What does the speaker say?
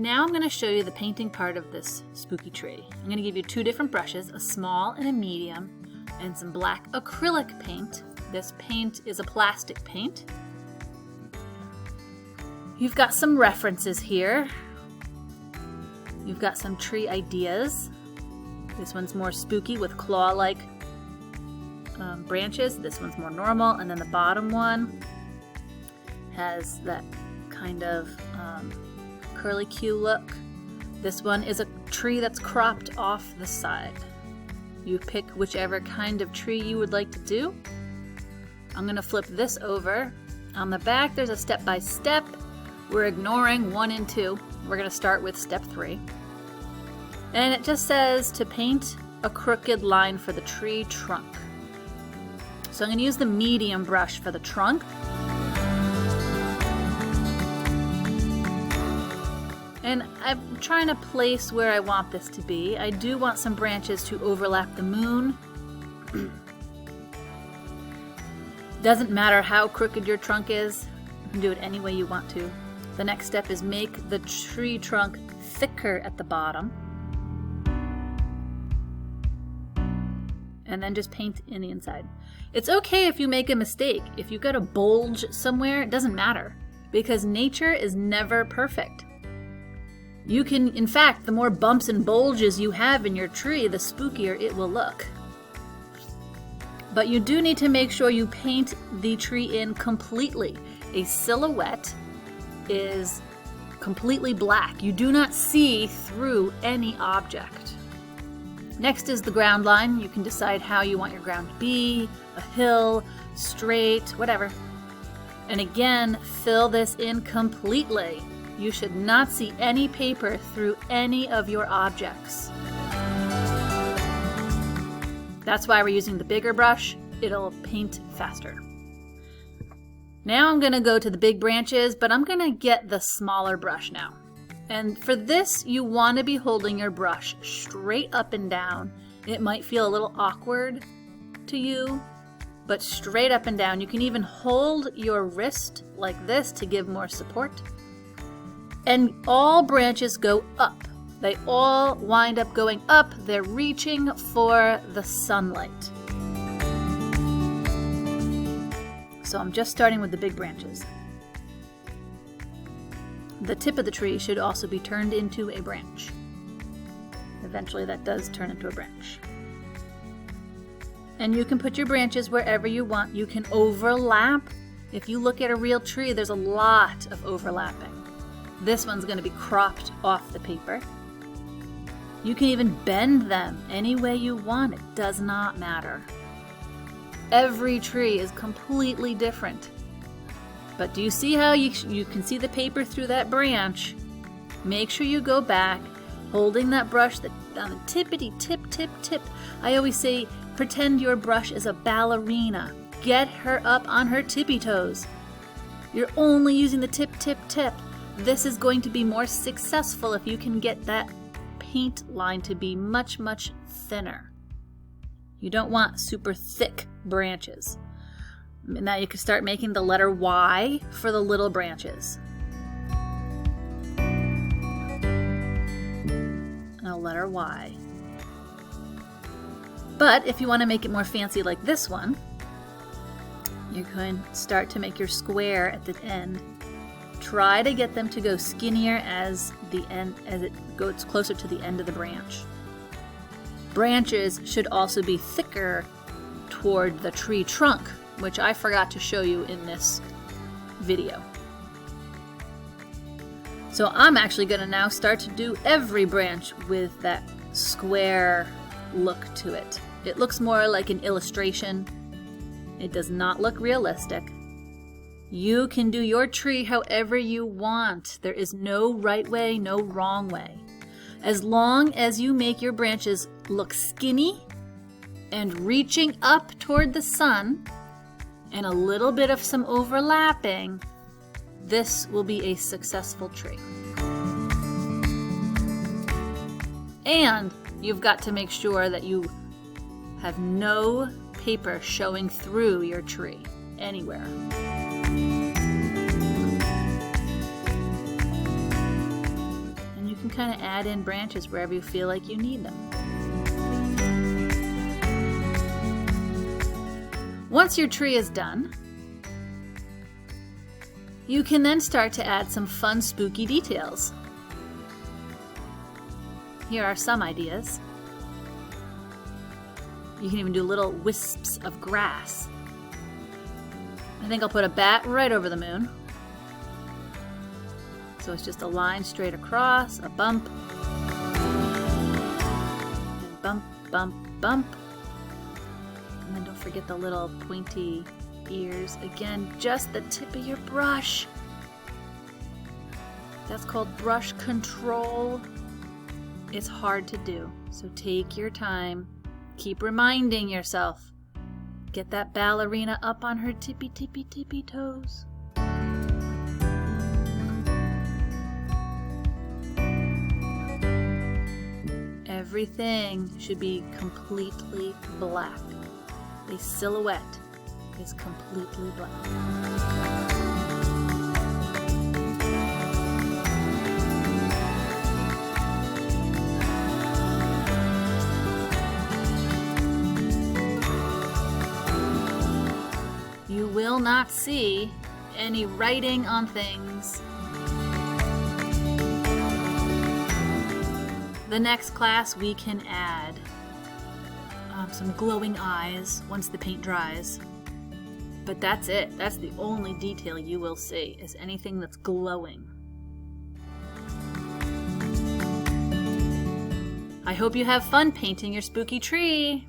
Now I'm going to show you the painting part of this spooky tree. I'm going to give you two different brushes, a small and a medium, and some black acrylic paint. This paint is a plastic paint. You've got some references here. You've got some tree ideas. This one's more spooky with claw-like branches. This one's more normal, and then the bottom one has that kind of curly-Q look. This one is a tree that's cropped off the side. You pick whichever kind of tree you would like to do. I'm going to flip this over. On the back there's a step-by-step. We're ignoring 1 and 2. We're going to start with step 3. And it just says to paint a crooked line for the tree trunk. So I'm going to use the medium brush for the trunk. And I'm trying to place where I want this to be. I do want some branches to overlap the moon. Doesn't matter how crooked your trunk is. You can do it any way you want to. The next step is make the tree trunk thicker at the bottom. And then just paint in the inside. It's okay if you make a mistake. If you've got a bulge somewhere, it doesn't matter, because nature is never perfect. You can, in fact, the more bumps and bulges you have in your tree, the spookier it will look. But you do need to make sure you paint the tree in completely. A silhouette is completely black. You do not see through any object. Next is the ground line. You can decide how you want your ground to be, a hill, straight, whatever. And again, fill this in completely. You should not see any paper through any of your objects. That's why we're using the bigger brush. It'll paint faster. Now I'm going to go to the big branches, but I'm going to get the smaller brush now. And for this, you want to be holding your brush straight up and down. It might feel a little awkward to you, but straight up and down. You can even hold your wrist like this to give more support. And all branches go up. They all wind up going up. They're reaching for the sunlight. So I'm just starting with the big branches. The tip of the tree should also be turned into a branch. Eventually that does turn into a branch. And you can put your branches wherever you want. You can overlap. If you look at a real tree, there's a lot of overlapping. This one's going to be cropped off the paper. You can even bend them any way you want. It does not matter. Every tree is completely different. But do you see how you can see the paper through that branch? Make sure you go back, holding that brush on the tippity tip. I always say, pretend your brush is a ballerina. Get her up on her tippy toes. You're only using the tip. This is going to be more successful if you can get that paint line to be much, much thinner. You don't want super thick branches. Now you can start making the letter Y for the little branches. And a letter Y. But if you want to make it more fancy like this one, you're going to start to make your square at the end. Try to get them to go skinnier as it goes closer to the end of the branch. Branches should also be thicker toward the tree trunk, which I forgot to show you in this video. So I'm actually going to now start to do every branch with that square look to it. It looks more like an illustration. It does not look realistic. You can do your tree however you want. There is no right way, no wrong way. As long as you make your branches look skinny and reaching up toward the sun and a little bit of some overlapping, this will be a successful tree. And you've got to make sure that you have no paper showing through your tree anywhere. kind of add in branches wherever you feel like you need them. Once your tree is done, you can then start to add some fun, spooky details. Here are some ideas. You can even do little wisps of grass. I think I'll put a bat right over the moon. So it's just a line straight across, a bump, and bump, bump, bump. And then don't forget the little pointy ears. Again, just the tip of your brush. That's called brush control. It's hard to do, so take your time. Keep reminding yourself. Get that ballerina up on her tippy, tippy, tippy toes. Everything should be completely black. The silhouette is completely black. You will not see any writing on things. The next class we can add some glowing eyes once the paint dries. But that's it. That's the only detail you will see, is anything that's glowing. I hope you have fun painting your spooky tree.